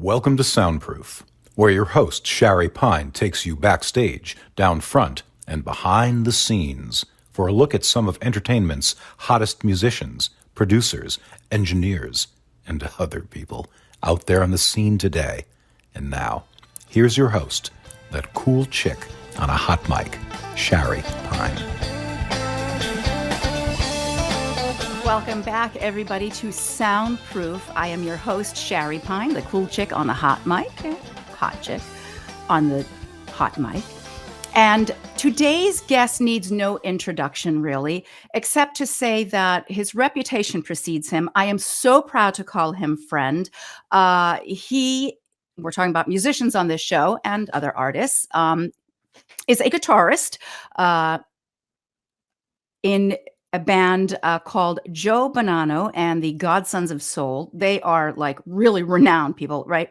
Welcome to Soundproof, where your host Shari Pine takes you backstage, down front, and behind the scenes for a look at some of entertainment's hottest musicians, producers, engineers, and other people out there on the scene today. And now, here's your host, that cool chick on a hot mic, Shari Pine. Welcome back, everybody, to Soundproof. I am your host, Shari Pine, the cool chick on the hot mic, hot chick on the hot mic. And today's guest needs no introduction, really, except to say that his reputation precedes him. I am so proud to call him friend. We're talking about musicians on this show and other artists, is a guitarist in a band called Joe Bonanno and the Godsons of Soul. They are like really renowned people, right?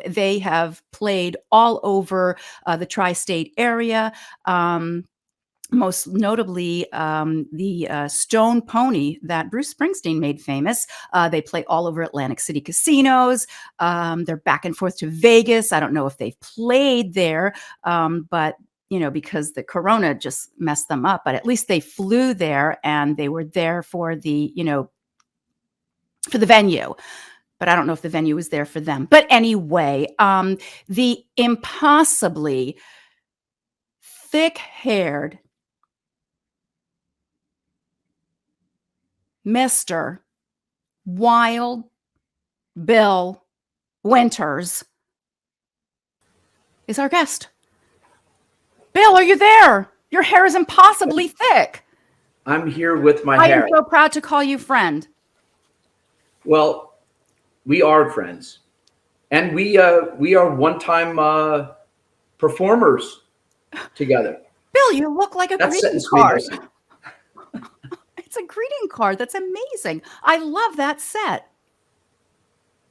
They have played all over the tri-state area. Most notably, the Stone Pony that Bruce Springsteen made famous. They play all over Atlantic City casinos. They're back and forth to Vegas. I don't know if they've played there, but because the corona just messed them up, but at least they flew there and they were there for the venue. But I don't know if the venue was there for them. But anyway, the impossibly thick-haired Mr. Wild Bill Winters is our guest. Bill, are you there? Your hair is impossibly thick. I'm here with my hair. I am so proud to call you friend. Well, we are friends. And we are one-time performers together. Bill, you look like a That's greeting card. It's a greeting card. That's amazing. I love that set.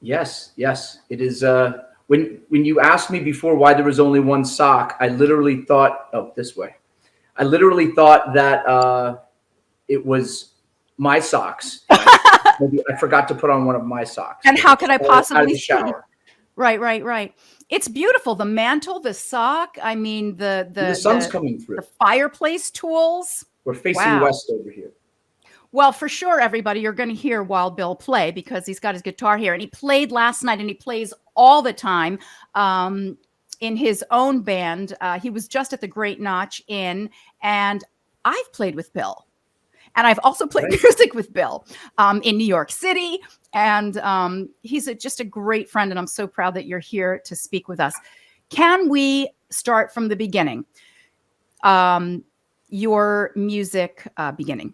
Yes. It is. When you asked me before why there was only one sock, I literally thought, this way. I literally thought that it was my socks. Maybe I forgot to put on one of my socks. And how could I possibly out of the shower? Right. It's beautiful. The mantle, the sock. I mean, the sun's coming through. The fireplace tools. We're facing west over here. Well, for sure, everybody, you're going to hear Wild Bill play because he's got his guitar here. And he played last night and he plays all the time in his own band. He was just at the Great Notch Inn. And I've played with Bill. And I've also played music with Bill in New York City. And he's just a great friend. And I'm so proud that you're here to speak with us. Can we start from the beginning? Your music beginning.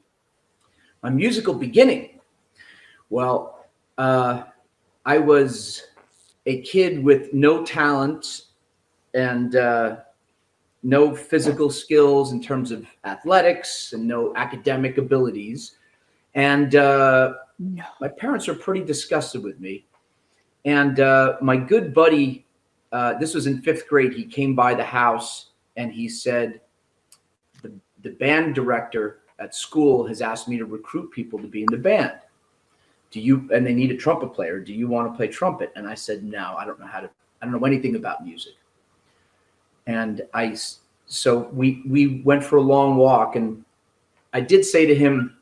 My musical beginning. Well, I was a kid with no talent and no physical skills in terms of athletics and no academic abilities. And my parents were pretty disgusted with me. And my good buddy, this was in 5th grade, he came by the house and he said, the band director at school has asked me to recruit people to be in the band. And they need a trumpet player. Do you want to play trumpet? And I said, no, I don't know anything about music. And so we went for a long walk, and I did say to him,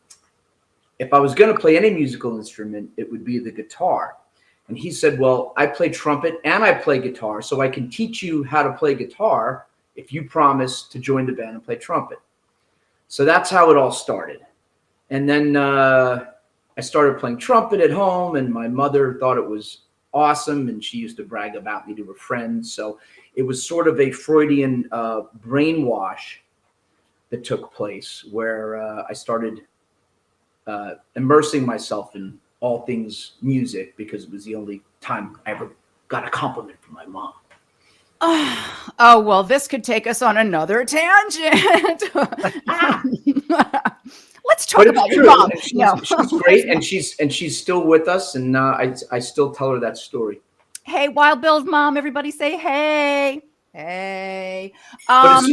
if I was going to play any musical instrument, it would be the guitar. And he said, well, I play trumpet and I play guitar, so I can teach you how to play guitar if you promise to join the band and play trumpet. So that's how it all started. And then I started playing trumpet at home, and my mother thought it was awesome, and she used to brag about me to her friends. So it was sort of a Freudian brainwash that took place where I started immersing myself in all things music because it was the only time I ever got a compliment from my mom. Oh, well, this could take us on another tangent. Let's talk about your mom. She's great, and she's still with us, and I still tell her that story. Hey, Wild Bill's mom, everybody say hey. Hey. But as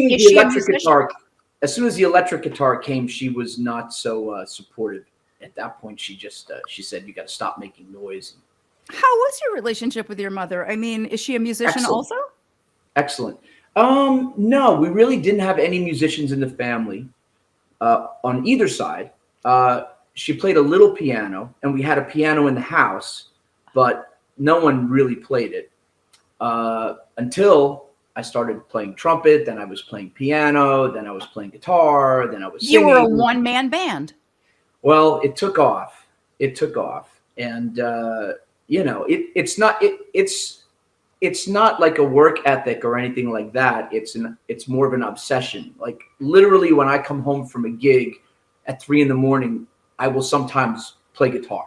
soon as the electric guitar came, she was not so supportive. At that point, she said, "You got to stop making noise." How was your relationship with your mother? I mean, is she a musician Excellent. also? Excellent. No, we really didn't have any musicians in the family on either side. She played a little piano, and we had a piano in the house, but no one really played it until I started playing trumpet. Then I was playing piano. Then I was playing guitar. Then I was You were a singing. one-man band. Well, it took off. It took off, and it's not like a work ethic or anything like that. It's more of an obsession. Like literally, when I come home from a gig at 3 a.m, I will sometimes play guitar.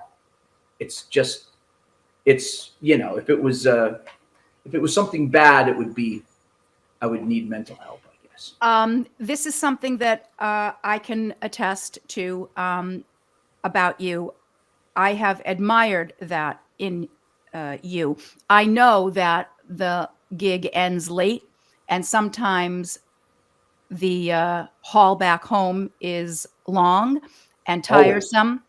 It's just, if it was something bad, I would need mental help, I guess. This is something that I can attest to about you. I have admired that in you. I know that the gig ends late, and sometimes the haul back home is long and Always. tiresome.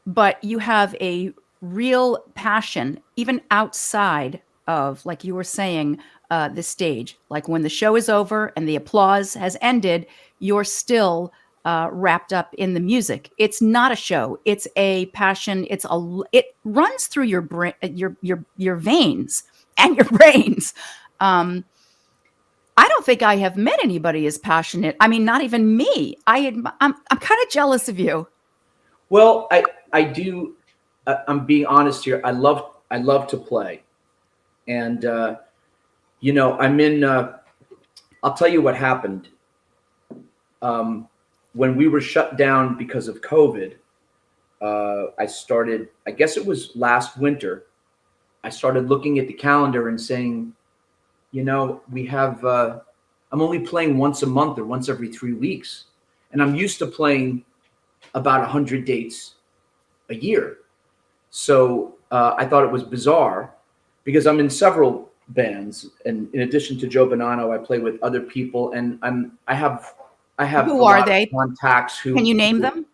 But you have a real passion, even outside of, like you were saying, the stage. Like when the show is over and the applause has ended, you're still wrapped up in the music. It's not a show. It's a passion. It runs through your brain, your veins and your brains. I don't think I have met anybody as passionate. I mean, not even me. I'm kind of jealous of you. Well, I do. I'm being honest here. I love to play, and I'm in. I'll tell you what happened. When we were shut down because of COVID, I started. I guess it was last winter. I started looking at the calendar and saying, we have. I'm only playing once a month or once every 3 weeks, and I'm used to playing about 100 dates a year. So I thought it was bizarre because I'm in several bands, and in addition to Joe Bonanno, I play with other people, and I have Who a are lot they? of contacts. Can you name them?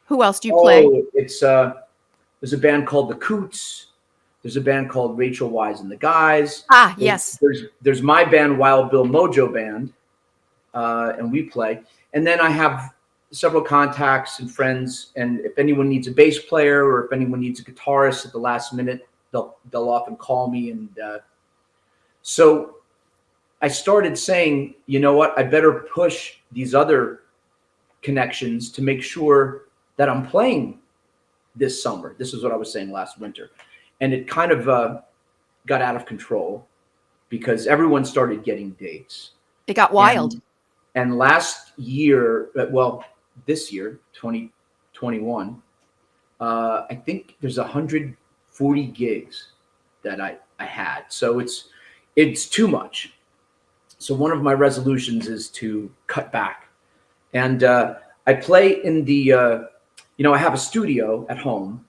Who else do you play? It's there's a band called the Coots. There's a band called Rachel Wise and the Guys. Yes. There's my band, Wild Bill Mojo Band, and we play. And then I have several contacts and friends, and if anyone needs a bass player or if anyone needs a guitarist at the last minute, they'll often call me. And so I started saying, you know what, I better push these other connections to make sure that I'm playing this summer. This is what I was saying last winter. And it kind of got out of control because everyone started getting dates. It got wild. And last year, this year, 2021, I think there's 140 gigs that I had. So it's too much. So one of my resolutions is to cut back. And I play in the, I have a studio at home,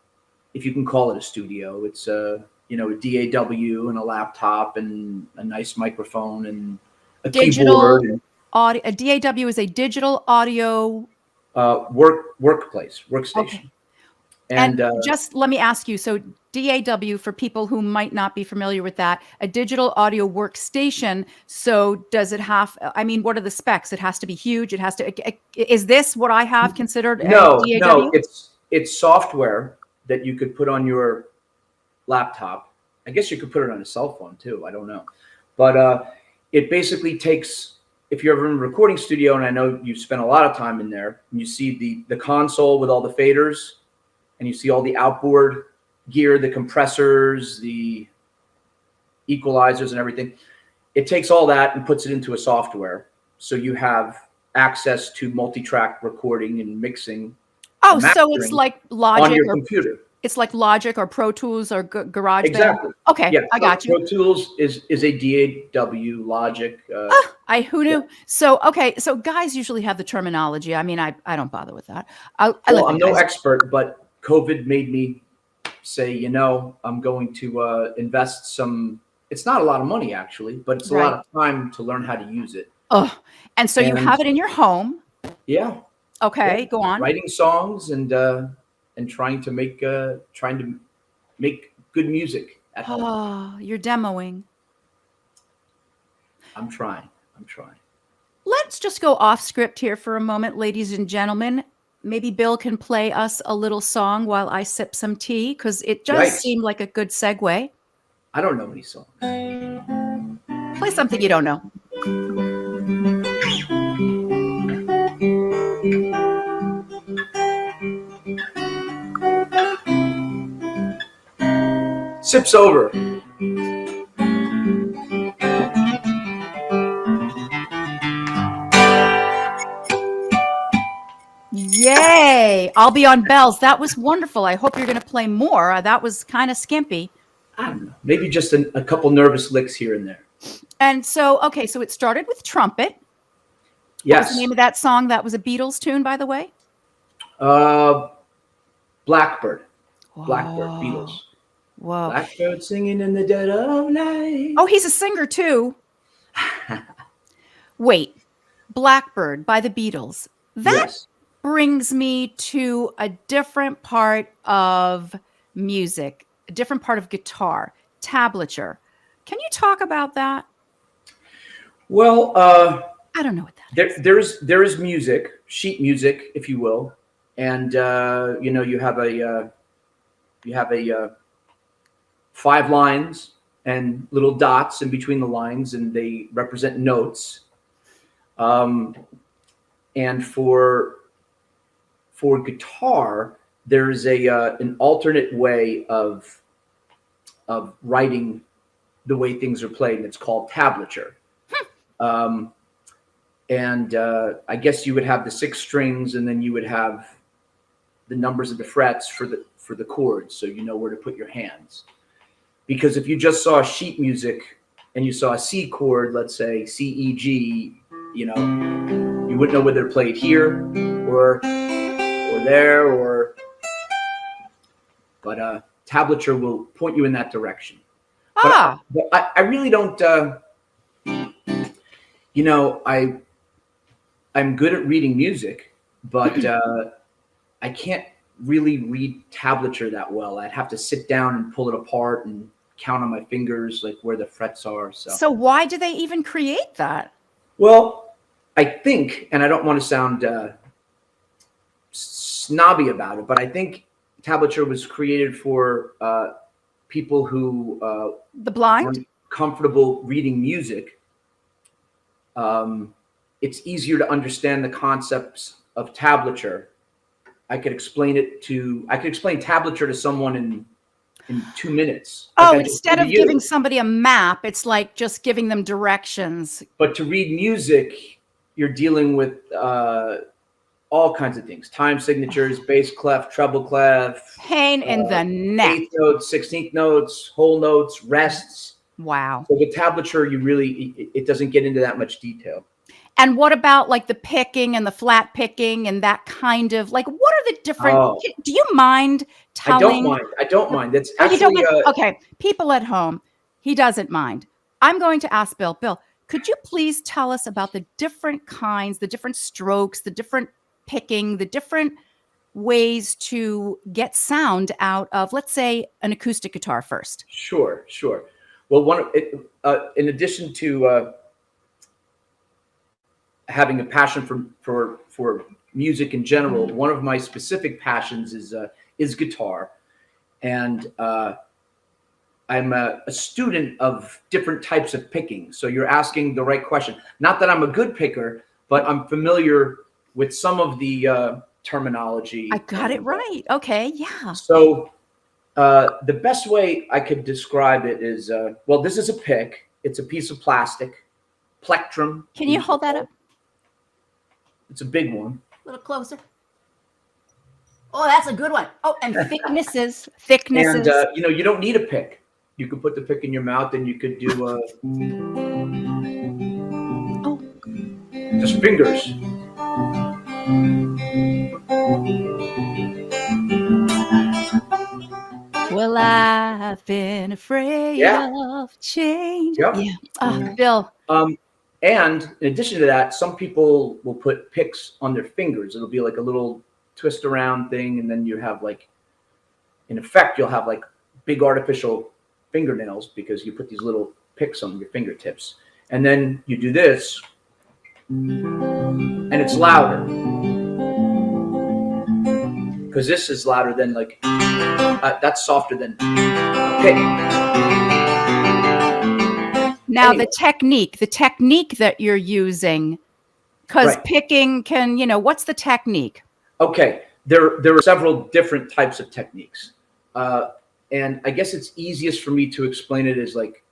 if you can call it a studio. It's a DAW and a laptop and a nice microphone and a Digital keyboard. audio. A DAW is a digital audio Workstation. Okay. And just let me ask you, so DAW, for people who might not be familiar with that, a digital audio workstation. So does it have, what are the specs? It has to be huge. It has to, is this what I have considered a DAW? No, it's software that you could put on your laptop. I guess you could put it on a cell phone too. I don't know. But it basically takes, if you're ever in a recording studio, and I know you've spent a lot of time in there, and you see the console with all the faders, and you see all the outboard gear, the compressors, the equalizers and everything. It takes all that and puts it into a software. So you have access to multi-track recording and mixing. Oh, so it's like Logic on your computer. It's like Logic or Pro Tools or GarageBand. Exactly. Okay, yeah, I got you. Pro Tools is a DAW. Logic. Who knew? Yeah. So guys usually have the terminology. I don't bother with that. I'm no expert, but COVID made me say, I'm going to invest some. It's not a lot of money actually, but it's a lot of time to learn how to use it. Oh, and so you have it in your home. Yeah. Okay, go on. Writing songs and trying to make good music at home. Oh, you're demoing. I'm trying. Let's just go off script here for a moment, ladies and gentlemen. Maybe Bill can play us a little song while I sip some tea, because it does Yikes. seem like a good segue. I don't know any songs. Play something you don't know. Sips over. Yay! I'll be on bells. That was wonderful. I hope you're going to play more. That was kind of skimpy. I don't know. Maybe just a couple nervous licks here and there. And so, okay, so it started with trumpet. What Yes. was the name of that song? That was a Beatles tune, by the way? Blackbird. Blackbird, Whoa. Beatles. Whoa. Blackbird singing in the dead of night. Oh, he's a singer too. Wait, Blackbird by the Beatles. That Yes. brings me to a different part of music, a different part of guitar, tablature. Can you talk about that? Well, I don't know what that is. there is music, sheet music, if you will, and you have a 5 lines and little dots in between the lines, and they represent notes. And for guitar, there's an alternate way of writing the way things are played, and it's called tablature. And I guess you would have the 6 strings, and then you would have the numbers of the frets for the chords, so you know where to put your hands. Because if you just saw sheet music and you saw a C chord, let's say C, E, G, you wouldn't know whether to play it here or there, but tablature will point you in that direction. Ah, But I really don't. I'm good at reading music, but I can't really read tablature that well. I'd have to sit down and pull it apart and count on my fingers, like where the frets are. so why do they even create that? Well, I think, and I don't want to sound snobby about it, but I think tablature was created for people who The blind? aren't comfortable reading music. It's easier to understand the concepts of tablature. I could explain tablature to someone in 2 minutes. Oh, Like I just instead did of to you. giving somebody a map, it's like just giving them directions. But to read music, you're dealing with all kinds of things: time signatures, bass clef, treble clef, Pain in the neck. 8th notes, 16th notes, whole notes, rests. Wow. So the tablature, it doesn't get into that much detail. And what about like the picking and the flat picking and that kind of like, what are the different, Oh. do you mind telling? I don't mind. That's Oh, you actually don't mind? Okay, people at home, he doesn't mind. I'm going to ask Bill. Bill, could you please tell us about the different kinds, the different strokes, the different picking, the different ways to get sound out of, let's say, an acoustic guitar first? Sure. Well, in addition to having a passion for music in general, one of my specific passions is guitar, and I'm a student of different types of picking. So you're asking the right question. Not that I'm a good picker, but I'm familiar with some of the terminology. I got it right. Okay, yeah. So the best way I could describe it is, this is a pick. It's a piece of plastic, plectrum. Can you hold that up It's a big one. a little closer? Oh, that's a good one. Oh, and thicknesses. And you don't need a pick. You could put the pick in your mouth, and you could do just fingers. Well, I've been afraid of change. Yep. Yeah. Oh, Bill. And in addition to that, some people will put picks on their fingers. It'll be like a little twist around thing, and then you have in effect, you'll have big artificial fingernails because you put these little picks on your fingertips. And then you do this, and it's louder. Because this is louder than like, that's softer than pick. Now Anyway. the technique that you're using, because Right. picking can, what's the technique? Okay, there are several different types of techniques. And I guess it's easiest for me to explain it as like,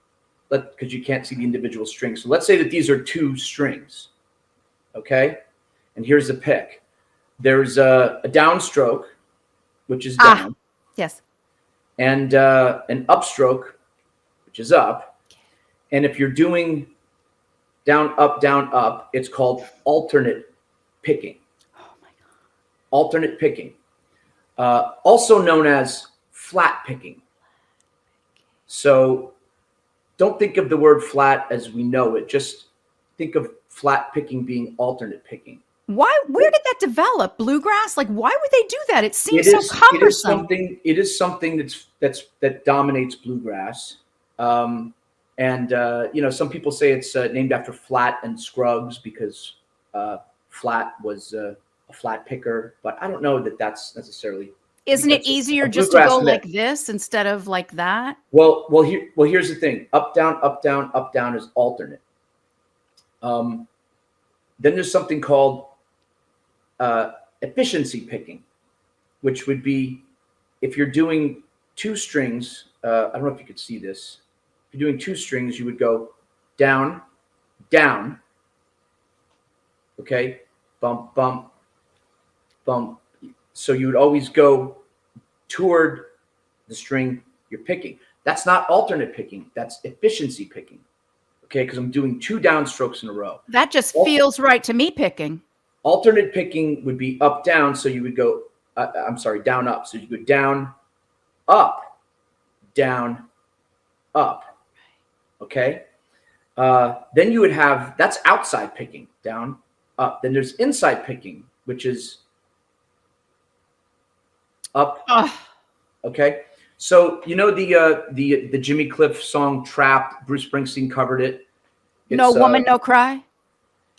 because you can't see the individual strings. So let's say that these are 2 strings, okay? And here's the pick. There's a downstroke, which is down, Yes. and an upstroke, which is up. And if you're doing down, up, it's called alternate picking. Oh my God. Alternate picking, also known as flat picking. So don't think of the word flat as we know it. Just think of flat picking being alternate picking. Where did that develop? Bluegrass? Like, why would they do that? It seems so cumbersome. It is something that dominates bluegrass. Some people say it's named after Flat and Scruggs because Flat was a flat picker, but I don't know that that's necessarily. Isn't it easier just to go like this instead of like that? Well, here's the thing: up, down is alternate. Then there's something called efficiency picking, which would be if you're doing 2 strings. I don't know if you could see this. If you're doing 2 strings, you would go down, down. Okay, bump, bump, bump. So you would always go toward the string you're picking. That's not alternate picking. That's efficiency picking. Okay, because I'm doing 2 downstrokes in a row. That just feels right to me picking. Alternate picking would be up, down. So you would go, down, up. So you go down, up, down, up. Okay. Then you would have, that's outside picking, down, up. Then there's inside picking, which is up. Okay. So the Jimmy Cliff song "Trapped." Bruce Springsteen covered it. No woman, no cry.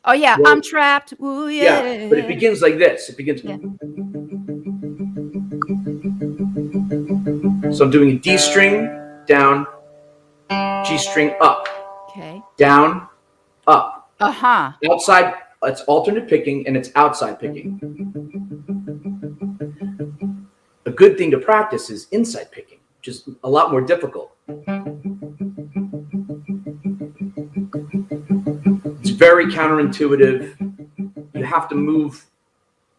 Oh yeah, well, I'm trapped. Ooh, yeah. Yeah, but it begins like this. It begins. Yeah. So I'm doing a D string down, G string up. Okay. Down, up. Outside. It's alternate picking and it's outside picking. A good thing to practice is inside picking, which is a lot more difficult. It's very counterintuitive. You have to move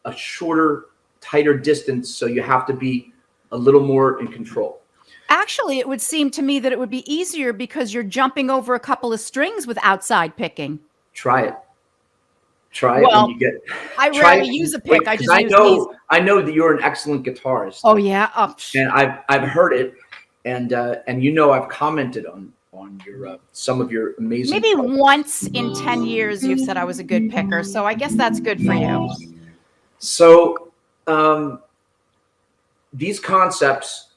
a shorter, tighter distance, so you have to be a little more in control. Actually, it would seem to me that it would be easier because you're jumping over a couple of strings with outside picking. Try it. Try it when you get. I rarely use a pick. I just use these. I know that you're an excellent guitarist. Oh yeah, and I've heard it, and I've commented on your some of your amazing. Maybe once in 10 years you've said I was a good picker, so I guess that's good for you. So these concepts,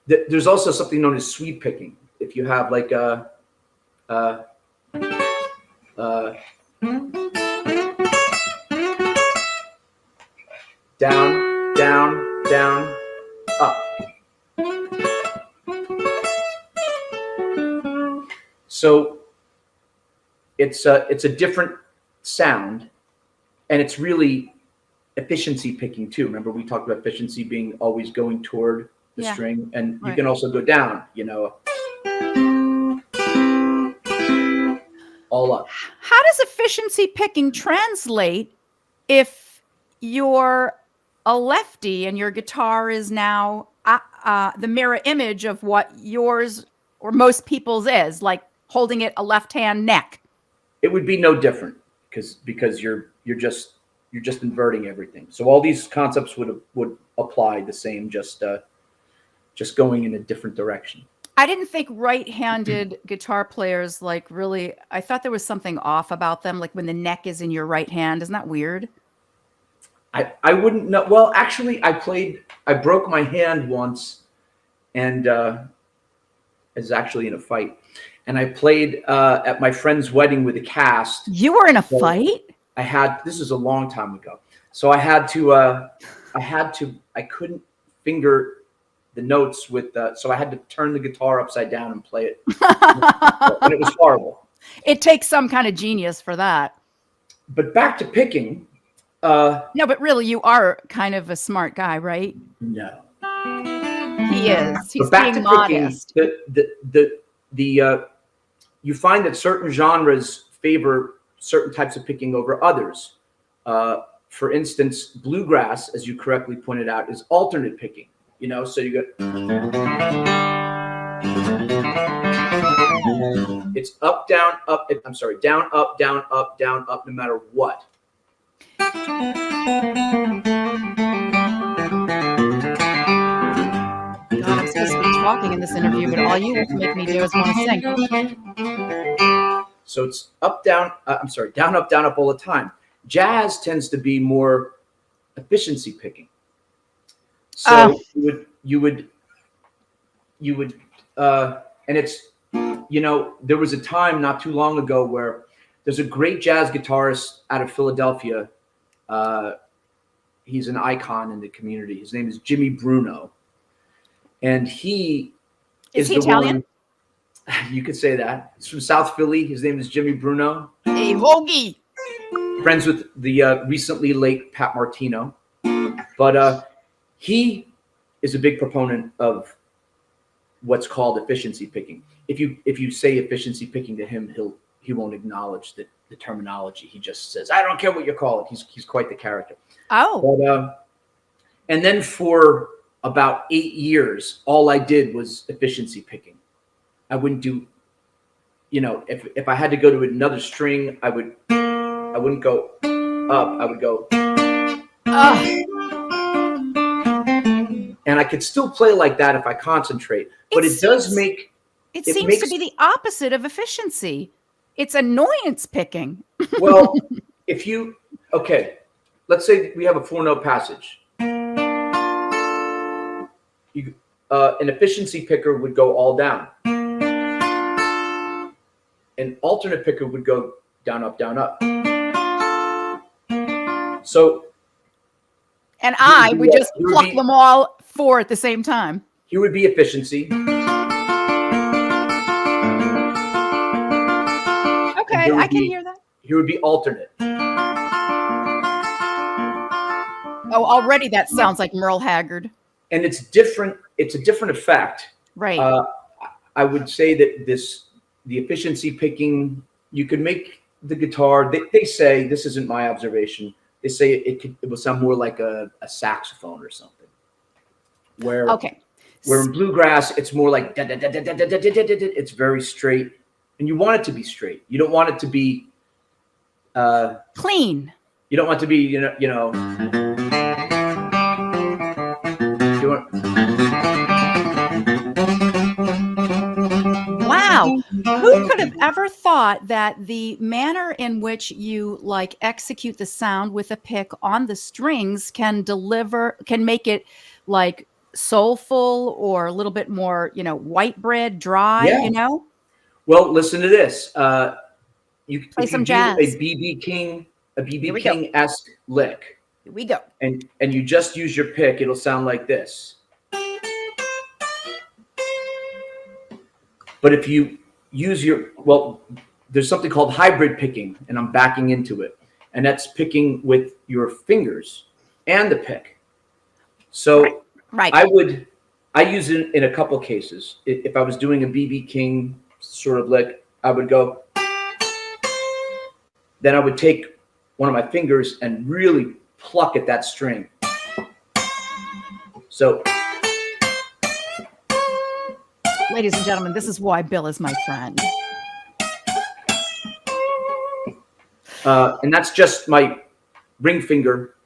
there's also something known as sweep picking. If you have like a down, down, down, up. So it's a different sound, and it's really efficiency picking too. Remember we talked about efficiency being always going toward the string, and you can also go down, all up. How does efficiency picking translate if you're a lefty and your guitar is now the mirror image of what yours or most people's is, like holding it a left hand neck? It would be no different because you're just inverting everything. So all these concepts would apply the same, just going in a different direction. I didn't think right-handed guitar players I thought there was something off about them, like when the neck is in your right hand. Isn't that weird? I wouldn't know. Well, actually, I broke my hand once, and is actually in a fight. And I played at my friend's wedding with the cast. You were in a fight? This is a long time ago. So I couldn't finger the notes so I had to turn the guitar upside down and play it. And it was horrible. It takes some kind of genius for that. But back to picking. No, but really, you are kind of a smart guy, right? No. He is. He's back being to picking, modest. You find that certain genres favor certain types of picking over others. For instance, bluegrass, as you correctly pointed out, is alternate picking. So you go. It's up, down, up. I'm sorry, down, up, down, up, down, up, no matter what. God, I'm supposed to be talking in this interview, but all you make me do is want to sing. So it's up, down. Down, up all the time. Jazz tends to be more efficiency picking. So you would, and it's, there was a time not too long ago where there's a great jazz guitarist out of Philadelphia. He's an icon in the community. His name is Jimmy Bruno, and he is he Italian? You could say that. He's from South Philly. His name is Jimmy Bruno. Hey, Hoagie. Friends with the recently late Pat Martino, but he is a big proponent of what's called efficiency picking. If you say efficiency picking to him, he won't acknowledge the terminology. He just says, "I don't care what you call it." He's quite the character. Oh. But, and then for about 8 years, all I did was efficiency picking. I wouldn't do, if I had to go to another string, I wouldn't go up. I would go. And I could still play like that if I concentrate. But it seems to be the opposite of efficiency. It's annoyance picking. Well, let's say we have a 4-note passage. An efficiency picker would go all down. An alternate picker would go down, up, down, up. So. And I would just pluck them all 4 at the same time. Here would be efficiency. Okay, I can hear that. Here would be alternate. Oh, already that sounds like Merle Haggard. And it's different. It's a different effect. Right. I would say that the efficiency picking, you can make the guitar. They say, this isn't my observation, they say it will sound more like a saxophone or something. Where in bluegrass, it's more like it's very straight, and you want it to be straight. You don't want it to be clean. You don't want it to be Wow. Who could have ever thought that the manner in which you execute the sound with a pick on the strings can make it like soulful or a little bit more, white bread, dry, Well, listen to this. You play some jazz. A BB King-esque lick. Here we go. And you just use your pick, it'll sound like this. But if you use there's something called hybrid picking, and I'm backing into it. And that's picking with your fingers and the pick. So right. I use it in a couple of cases. If I was doing a BB King sort of lick, I would go. Then I would take one of my fingers and really pluck at that string. So. Ladies and gentlemen, this is why Bill is my friend. And that's just my ring finger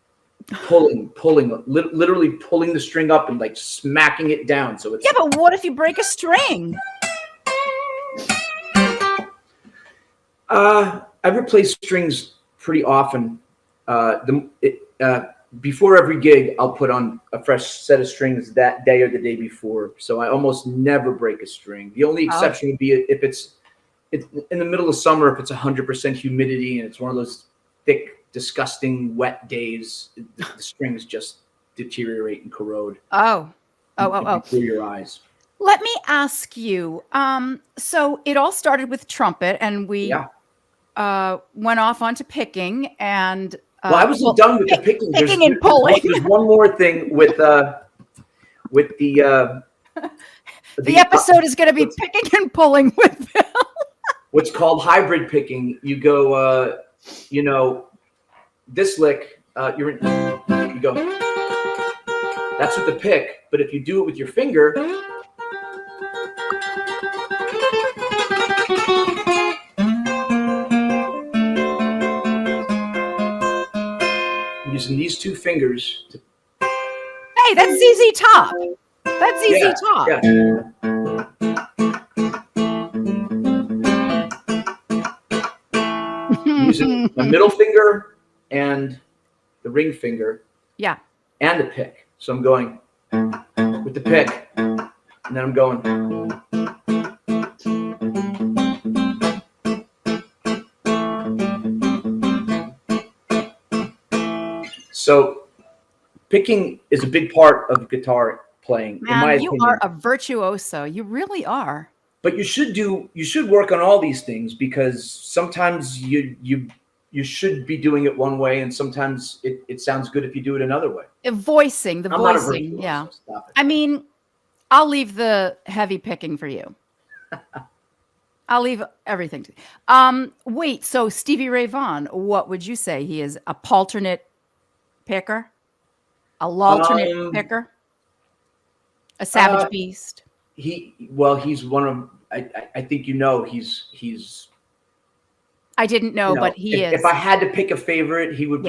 pulling, literally pulling the string up and smacking it down. So it's. Yeah, but what if you break a string? I replace strings pretty often. The before every gig, I'll put on a fresh set of strings that day or the day before. So I almost never break a string. The only exception would be if it's in the middle of summer, if it's 100% humidity and it's one of those thick, disgusting, wet days, the strings just deteriorate and corrode. Oh. Through your eyes. Let me ask you. So it all started with trumpet, and we went off onto picking. And well, I wasn't done with the picking. Picking and pulling. There's one more thing with the. The episode is going to be picking and pulling with Bill. What's called hybrid picking. You go, this lick. You go. That's with the pick. But if you do it with your finger. Using these two fingers. Hey, that's ZZ Top. That's ZZ Top. Yeah. Using my middle finger and the ring finger. Yeah. And the pick. So I'm going with the pick. And then I'm going. So picking is a big part of guitar playing. Man, in my you opinion. are a virtuoso. You really are. But you should work on all these things, because sometimes you should be doing it one way, and sometimes it sounds good if you do it another way. The voicing. I'm not a virtuoso, Yeah. so stop it. I mean, I'll leave the heavy picking for you. I'll leave everything to wait, so Stevie Ray Vaughan, what would you say? He is a palternate picker? A alternate picker? A savage beast? He's one of I think he's I didn't know, but he is. If I had to pick a favorite, he would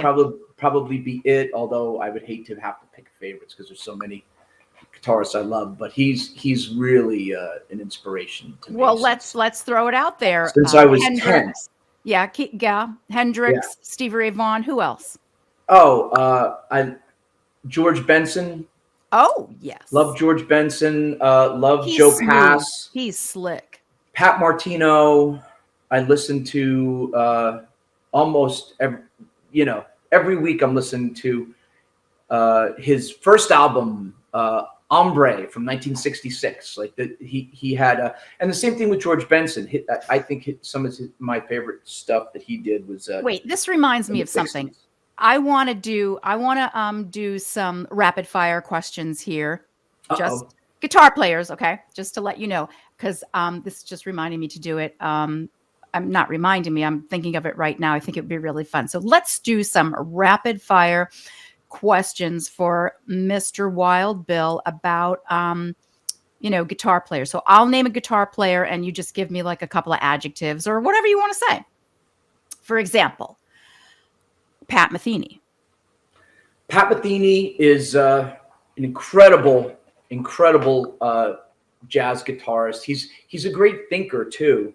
probably be it, although I would hate to have to pick favorites because there's so many guitarists I love, but he's really an inspiration to me. Well, let's throw it out there. Since I was Hendrix. 10. Yeah, Hendrix, Stevie Ray Vaughan, who else? George Benson. Oh, yes. Love George Benson. Love Joe smooth. Pass. He's slick. Pat Martino. I listen to almost every week. I'm listening to his first album, Hombre, from 1966. He had and the same thing with George Benson. I think some of my favorite stuff that he did was. Wait, this reminds me of something. 60s. I want to do some rapid fire questions here. Just guitar players, okay? Just to let you know, because this is just reminding me to do it. I'm not reminding me. I'm thinking of it right now. I think it would be really fun. So let's do some rapid fire questions for Mr. Wild Bill about guitar players. So I'll name a guitar player and you just give me like a couple of adjectives or whatever you want to say. For example, Pat Metheny. Pat Metheny is an incredible jazz guitarist. He's a great thinker too.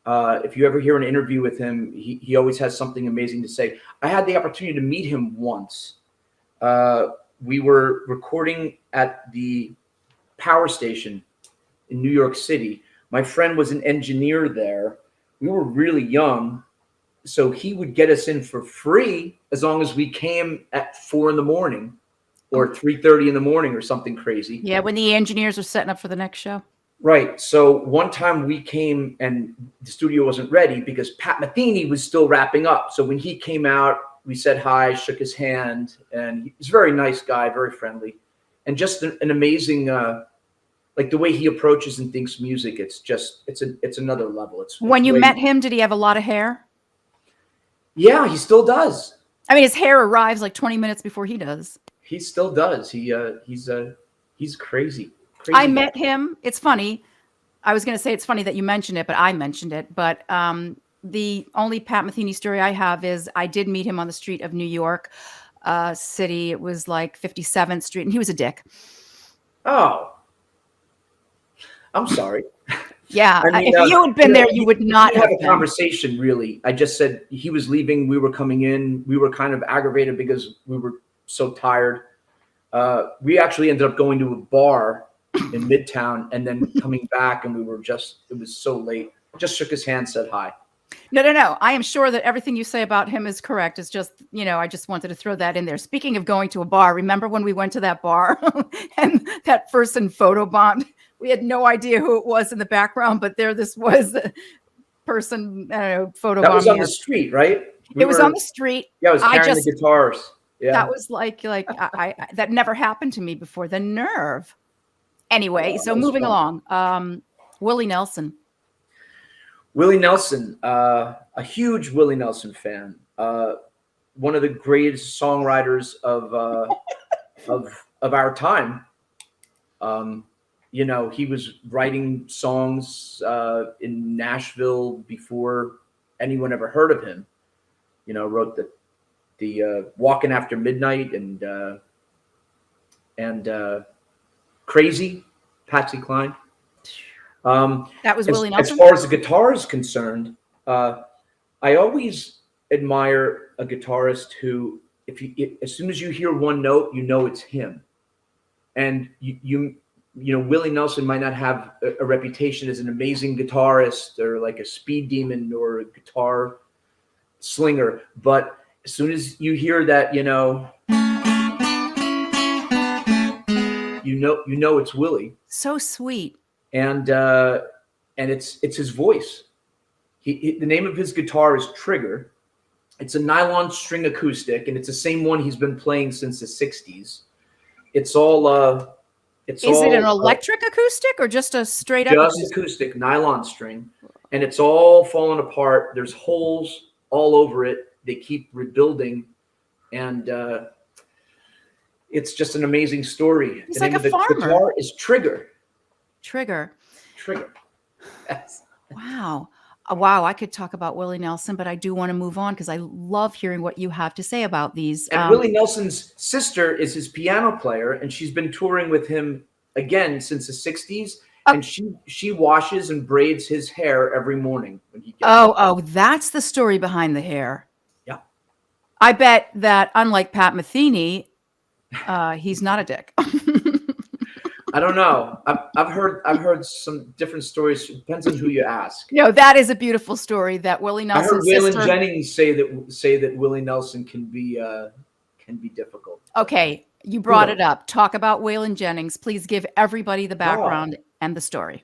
If you ever hear an interview with him, he always has something amazing to say. I had the opportunity to meet him once. We were recording at the power station in New York City. My friend was an engineer there. We were really young, so he would get us in for free as long as we came at 4 a.m. or 3:30 in the morning or something crazy. Yeah, when the engineers are setting up for the next show. Right. So one time we came and the studio wasn't ready because Pat Metheny was still wrapping up. So when he came out, we said hi, shook his hand, and he's a very nice guy, very friendly, and just an amazing, the way he approaches and thinks music. It's another level. When you met him, did he have a lot of hair? Yeah, he still does. I mean, his hair arrives like 20 minutes before he does. He still does. He's crazy. I met him. It's funny. I was going to say it's funny that you mentioned it, but I mentioned it. But the only Pat Metheny story I have is I did meet him on the street of New York City. It was like 57th Street, and he was a dick. Oh, I'm sorry. Yeah, I mean, if you had been there, you would not have a been. conversation. Really, I just said he was leaving. We were coming in. We were kind of aggravated because we were so tired. We actually ended up going to a bar in Midtown and then coming back, and it was so late. Just shook his hand, said hi. No. I am sure that everything you say about him is correct. It's just, I just wanted to throw that in there. Speaking of going to a bar, remember when we went to that bar and that person photobombed? We had no idea who it was in the background, but there this was a person, photobombing. That was on the street, right? It was on the street. Yeah, I was carrying the guitars. Yeah. That was like I that never happened to me before. The nerve. Anyway, so moving along. Willie Nelson. Willie Nelson, a huge Willie Nelson fan. One of the greatest songwriters of our time. He was writing songs in Nashville before anyone ever heard of him. Wrote the Walking After Midnight and Crazy, Patsy Cline. That was Willie Nelson. As far as the guitar is concerned, I always admire a guitarist who, as soon as you hear one note, it's him. And Willie Nelson might not have a reputation as an amazing guitarist or like a speed demon or a guitar slinger, but as soon as you hear that, it's Willie. So sweet. And it's his voice. The name of his guitar is Trigger. It's a nylon string acoustic, and it's the same one he's been playing since the 60s. Is it an electric acoustic or just a straight up? Just acoustic nylon string, and it's all falling apart. There's holes all over it. They keep rebuilding, and it's just an amazing story. He's like a farmer. The guitar is Trigger. Trigger. Yes. Wow. I could talk about Willie Nelson, but I do want to move on because I love hearing what you have to say about these. And Willie Nelson's sister is his piano player, and she's been touring with him again since the 60s. And she washes and braids his hair every morning when he gets up. That's the story behind the hair. Yeah. I bet that unlike Pat Metheny, he's not a dick. I don't know. I've heard some different stories. Depends on who you ask. No, that is a beautiful story that Willie Nelson's I heard Waylon Jennings say that Willie Nelson can be difficult. Okay, you brought it up. Talk about Waylon Jennings. Please give everybody the background and the story.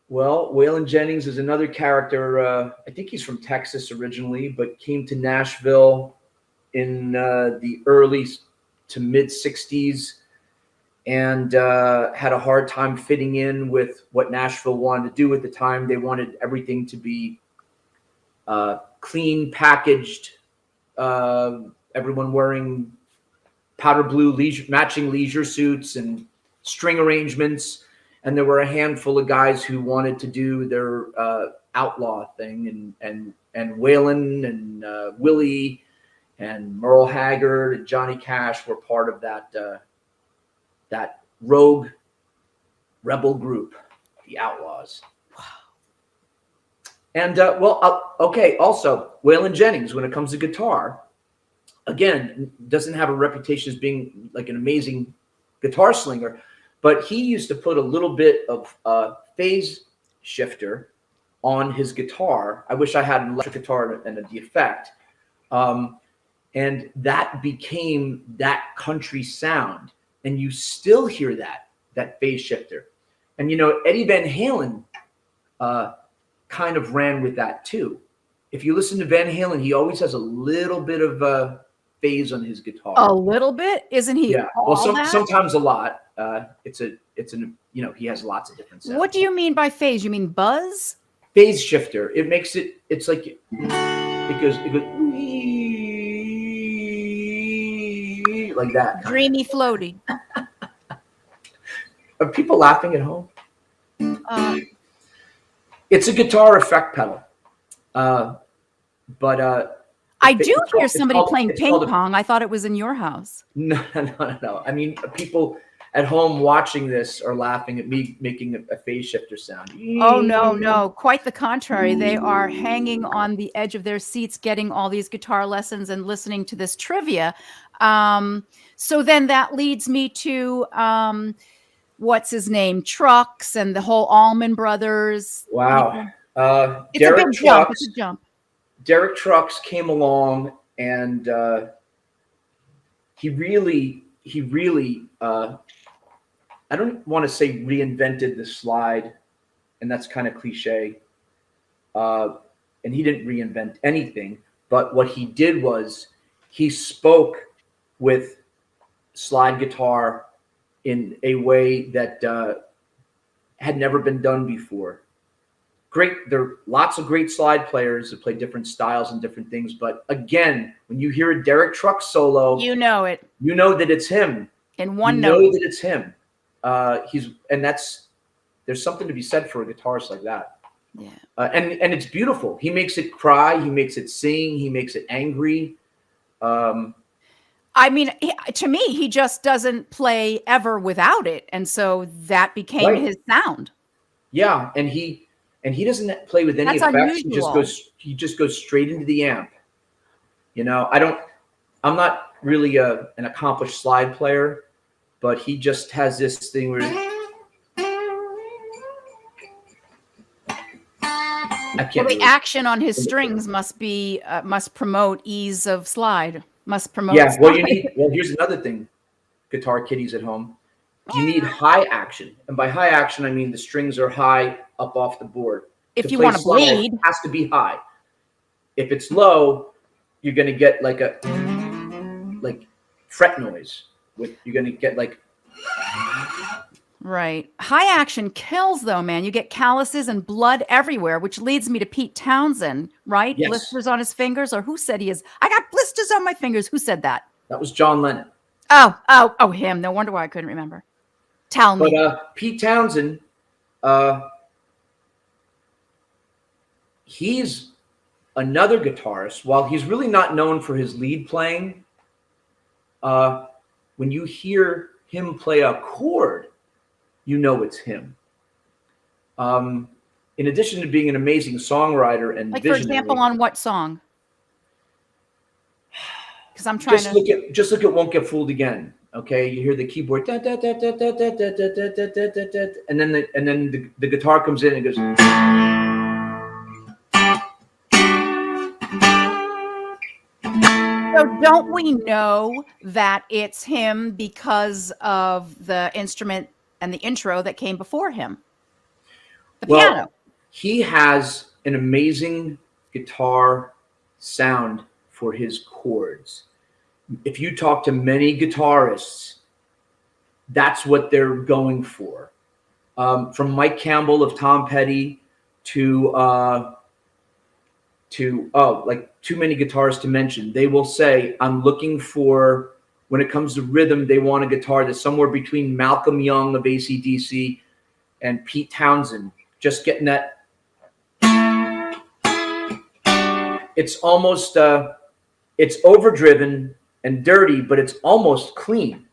Well, Waylon Jennings is another character. I think he's from Texas originally, but came to Nashville in the early to mid 60s. And had a hard time fitting in with what Nashville wanted to do at the time. They wanted everything to be clean, packaged, everyone wearing powder blue matching leisure suits and string arrangements. And there were a handful of guys who wanted to do their outlaw thing. And Waylon and Willie and Merle Haggard and Johnny Cash were part of that rogue rebel group, the Outlaws. Wow. And also Waylon Jennings, when it comes to guitar, again, doesn't have a reputation as being like an amazing guitar slinger, but he used to put a little bit of phase shifter on his guitar. I wish I had an electric guitar and the effect. And that became that country sound. And you still hear that phase shifter. And, Eddie Van Halen kind of ran with that too. If you listen to Van Halen, he always has a little bit of phase on his guitar. A little bit? Isn't he? Yeah. Well, sometimes a lot. He has lots of different sounds. What do you mean by phase? You mean buzz? Phase shifter. It makes it's like, it goes like that. Dreamy, floaty. Are people laughing at home? It's a guitar effect pedal. But I do hear somebody playing ping pong. I thought it was in your house. No. I mean, people at home watching this are laughing at me making a phase shifter sound. Oh, no. Quite the contrary. They are hanging on the edge of their seats, getting all these guitar lessons and listening to this trivia. So then that leads me to, what's his name? Trucks and the whole Allman Brothers. Wow. It's a big jump. It's a jump. Derek Trucks came along and he really, I don't want to say reinvented the slide, and that's kind of cliche. And he didn't reinvent anything, but what he did was he spoke with slide guitar in a way that had never been done before. There are lots of great slide players that play different styles and different things, but again, when you hear a Derek Trucks solo, you know it. You know that it's him. In one note. You know that it's him. There's something to be said for a guitarist like that. Yeah. And it's beautiful. He makes it cry. He makes it sing. He makes it angry. I mean, to me, he just doesn't play ever without it, and so that became his sound. Yeah, and he doesn't play with any effects. Unusual. He just goes straight into the amp. You know, I'm not really an accomplished slide player, but he just has this thing where the action on his strings must promote ease of slide. Must promote. Yeah. Well, here's another thing, guitar kiddies at home. You need high action, and by high action, I mean the strings are high up off the board. If you want to bleed, it has to be high. If it's low, you're going to get like fret noise. You're going to get like. Right. High action kills, though, man. You get calluses and blood everywhere, which leads me to Pete Townsend, right? Yes. Blisters on his fingers, or who said he is? I got blisters on my fingers. Who said that? That was John Lennon. Oh, him. No wonder why I couldn't remember. Tell me. But Pete Townsend, he's another guitarist. While he's really not known for his lead playing, when you hear him play a chord, you know it's him. In addition to being an amazing songwriter and visionary. For example, on what song? Because I'm trying just look at "Won't Get Fooled Again." Okay, you hear the keyboard, and then the guitar comes in and goes. So don't we know that it's him because of the instrument and the intro that came before him? The piano. He has an amazing guitar sound for his chords. If you talk to many guitarists, that's what they're going for. From Mike Campbell of Tom Petty to too many guitarists to mention. They will say, I'm looking for, when it comes to rhythm, they want a guitar that's somewhere between Malcolm Young of AC/DC and Pete Townsend. Just getting that. It's almost, it's overdriven and dirty, but it's almost clean.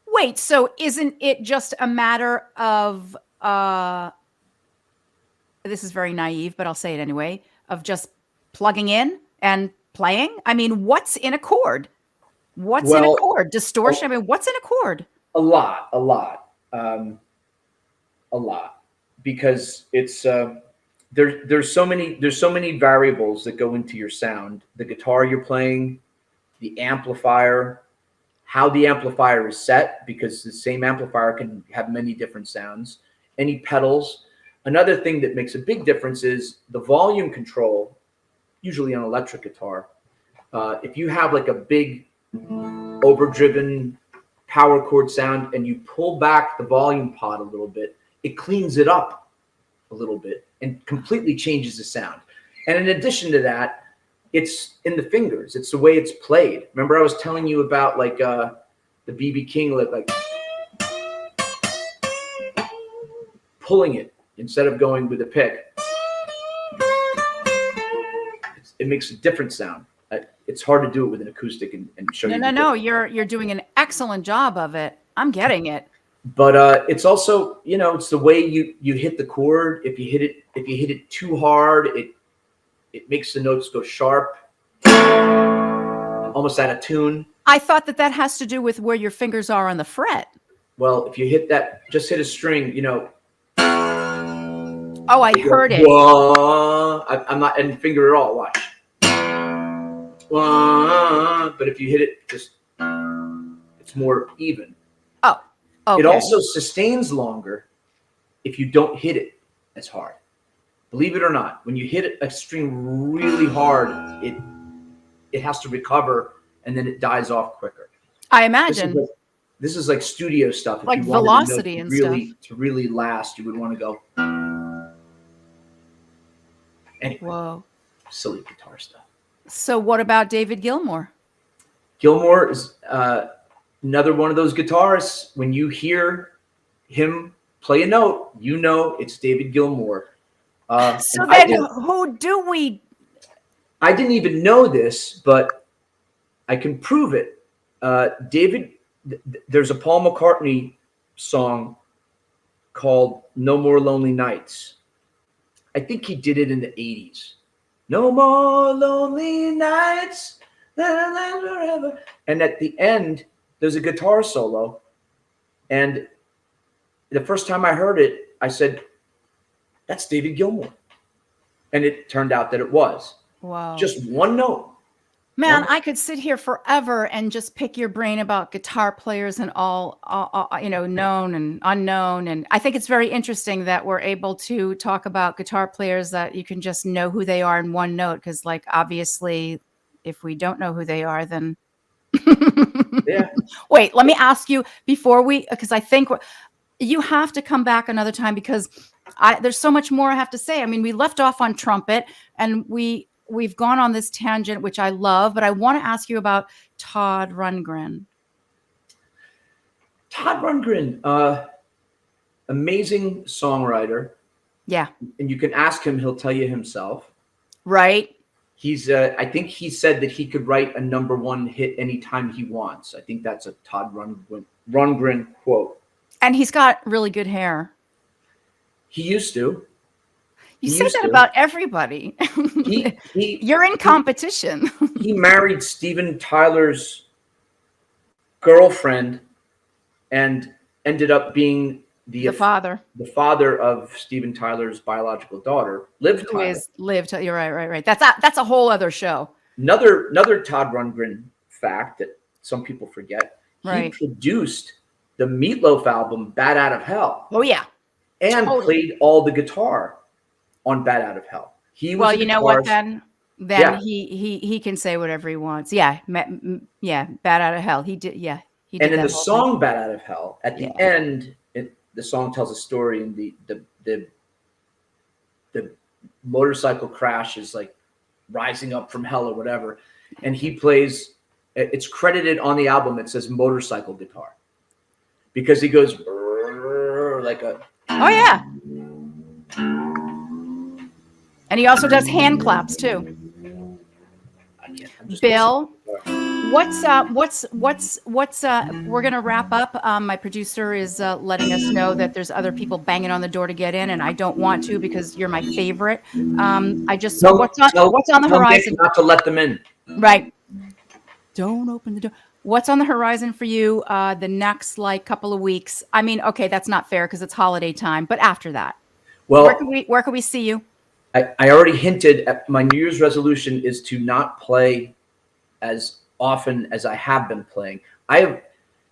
Wait, so isn't it just a matter of, this is very naive, but I'll say it anyway, of just plugging in and playing? I mean, what's in a chord? What's in a chord? Distortion? I mean, what's in a chord? A lot. Because it's there's so many variables that go into your sound. The guitar you're playing, the amplifier, how the amplifier is set, because the same amplifier can have many different sounds. Any pedals. Another thing that makes a big difference is the volume control, usually on electric guitar. If you have like a big overdriven power chord sound and you pull back the volume pot a little bit, it cleans it up a little bit and completely changes the sound. And in addition to that, it's in the fingers. It's the way it's played. Remember I was telling you about like the B.B. King, like pulling it instead of going with a pick. It makes a different sound. It's hard to do it with an acoustic and show you. No. You're doing an excellent job of it. I'm getting it. But it's also, it's the way you hit the chord. If you hit it too hard, it makes the notes go sharp, almost out of tune. I thought that has to do with where your fingers are on the fret. Well, if you just hit a string, Oh, I heard it. I'm not in finger at all. Watch. But if you hit it, it's more even. Oh, okay. It also sustains longer if you don't hit it as hard. Believe it or not, when you hit a string really hard, it has to recover, and then it dies off quicker. I imagine. This is like studio stuff. Like velocity and stuff. To really last, you would want to go. Anyway, whoa, silly guitar stuff. So what about David Gilmour? Gilmour is another one of those guitarists. When you hear him play a note, it's David Gilmour. So then who do we? I didn't even know this, but I can prove it. David, there's a Paul McCartney song called "No More Lonely Nights." I think he did it in the 80s. No more lonely nights, forever. And at the end, there's a guitar solo. And the first time I heard it, I said, that's David Gilmour. And it turned out that it was. Wow. Just one note. Man, I could sit here forever and just pick your brain about guitar players and all known and unknown. And I think it's very interesting that we're able to talk about guitar players that you can just know who they are in one note. Because, obviously, if we don't know who they are, then yeah. Wait, let me ask you because I think you have to come back another time because there's so much more I have to say. I mean, we left off on trumpet and we've gone on this tangent, which I love, but I want to ask you about Todd Rundgren. Todd Rundgren, amazing songwriter. Yeah. And you can ask him, he'll tell you himself. Right. He's, I think he said that he could write a #1 hit anytime he wants. I think that's a Todd Rundgren quote. And he's got really good hair. He used to. You say that about everybody. You're in competition. He married Steven Tyler's girlfriend and ended up being the father of Steven Tyler's biological daughter, Liv Tyler. You're right. That's a whole other show. Another Todd Rundgren fact that some people forget. Right. He produced the Meatloaf album Bad Out of Hell. Oh yeah. And played all the guitar on Bad Out of Hell. Well, you know what then? Then he can say whatever he wants. Yeah. Bad Out of Hell. He did. Yeah. He did. And in the song Bad Out of Hell, at the end, the song tells a story, and the motorcycle crash is like rising up from hell or whatever. And he plays, it's credited on the album. It says motorcycle guitar because he goes like a. Oh yeah. And he also does hand claps too. Bill, what's we're gonna wrap up. My producer is letting us know that there's other people banging on the door to get in, and I don't want to because you're my favorite. What's on the horizon? Not to let them in. Right. Don't open the door. What's on the horizon for you the next couple of weeks? I mean, okay, that's not fair because it's holiday time, but after that, well, where can we see you? I already hinted at my New Year's resolution is to not play as often as I have been playing.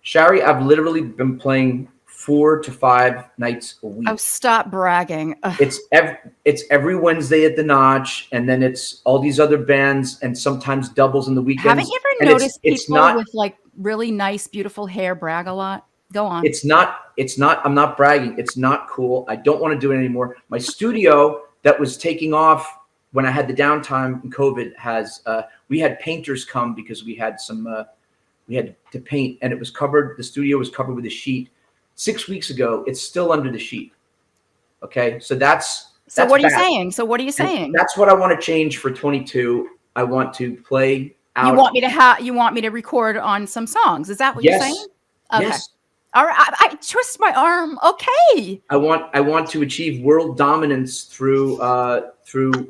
Shari, I've literally been playing 4 to 5 nights a week. Oh, stop bragging. Ugh. It's every Wednesday at the Notch, and then it's all these other bands, and sometimes doubles in the weekends. Haven't you ever noticed people with really nice, beautiful hair brag a lot? Go on. It's not. I'm not bragging. It's not cool. I don't want to do it anymore. My studio that was taking off when I had the downtime in COVID we had painters come because we had we had to paint, and it was covered. The studio was covered with a sheet. 6 weeks ago, it's still under the sheet. Okay. So what are you saying? And that's what I want to change for 22. I want to play out. You want me to record on some songs. Is that what you're saying? Okay. Yes. All right, I twist my arm. Okay. I want to achieve world dominance through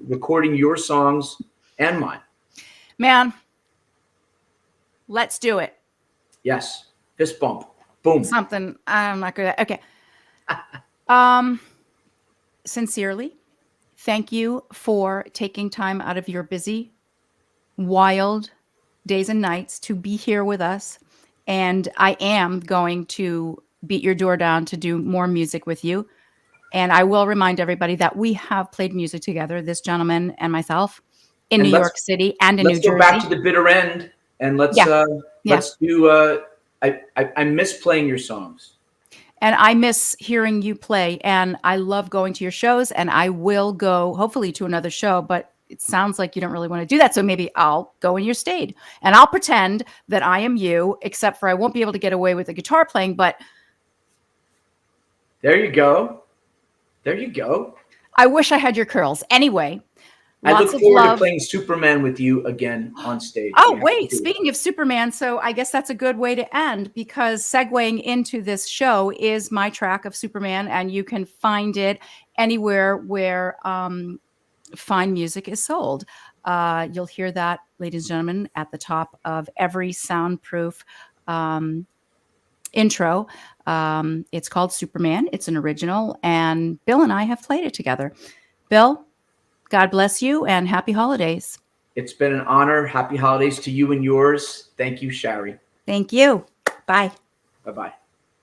recording your songs and mine. Man, let's do it. Yes. Fist bump. Boom. Something. I'm not good at. Okay. Sincerely, thank you for taking time out of your busy, wild days and nights to be here with us. And I am going to beat your door down to do more music with you. And I will remind everybody that we have played music together, this gentleman and myself, in New York City and in New Jersey. Let's go back to the bitter end and let's do. I miss playing your songs. And I miss hearing you play. And I love going to your shows. And I will go, hopefully, to another show. But it sounds like you don't really want to do that. So maybe I'll go in your stead. And I'll pretend that I am you, except for I won't be able to get away with the guitar playing. But there you go. There you go. I wish I had your curls. Anyway. I look forward to playing Superman with you again on stage. Oh, wait. Speaking of Superman, so I guess that's a good way to end, because segueing into this show is my track of Superman, and you can find it anywhere where fine music is sold. You'll hear that, ladies and gentlemen, at the top of every soundproof intro. It's called Superman. It's an original, and Bill and I have played it together. Bill, God bless you and happy holidays. It's been an honor. Happy holidays to you and yours. Thank you, Shari. Thank you. Bye. Bye-bye.